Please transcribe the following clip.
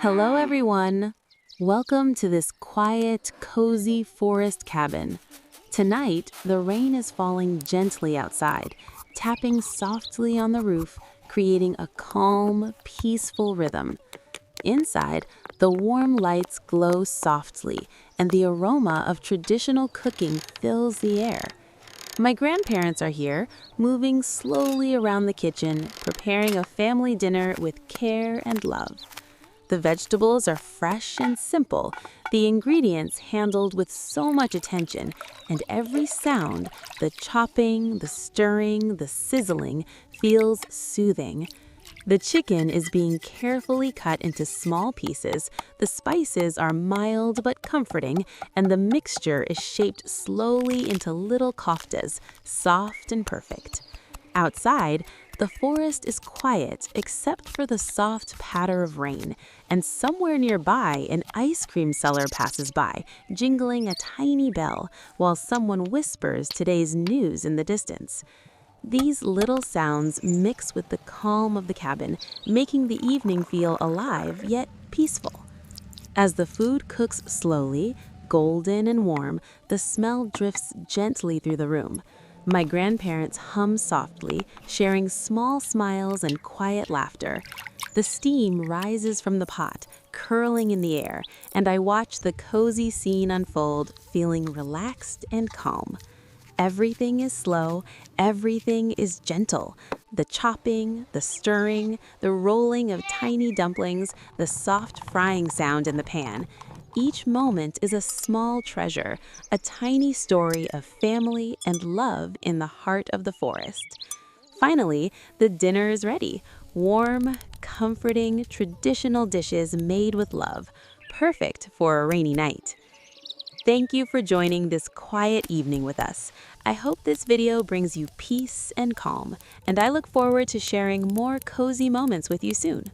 Hello, everyone. Welcome to this quiet, cozy forest cabin. Tonight, the rain is falling gently outside, tapping softly on the roof, creating a calm, peaceful rhythm. Inside, the warm lights glow softly, and the aroma of traditional cooking fills the air. My grandparents are here, moving slowly around the kitchen, preparing a family dinner with care and love. The vegetables are fresh and simple, the ingredients handled with so much attention, and every sound, the chopping, the stirring, the sizzling, feels soothing. The chicken is being carefully cut into small pieces, the spices are mild but comforting, and the mixture is shaped slowly into little koftas, soft and perfect. Outside, the forest is quiet except for the soft patter of rain, and somewhere nearby an ice cream seller passes by, jingling a tiny bell, while someone whispers today's news in the distance. These little sounds mix with the calm of the cabin, making the evening feel alive yet peaceful. As the food cooks slowly, golden and warm, the smell drifts gently through the room. My grandparents hum softly, sharing small smiles and quiet laughter. The steam rises from the pot, curling in the air, and I watch the cozy scene unfold, feeling relaxed and calm. Everything is slow, everything is gentle. The chopping, the stirring, the rolling of tiny dumplings, the soft frying sound in the pan. Each moment is a small treasure, a tiny story of family and love in the heart of the forest. Finally, the dinner is ready. Warm, comforting, traditional dishes made with love, perfect for a rainy night. Thank you for joining this quiet evening with us. I hope this video brings you peace and calm, and I look forward to sharing more cozy moments with you soon.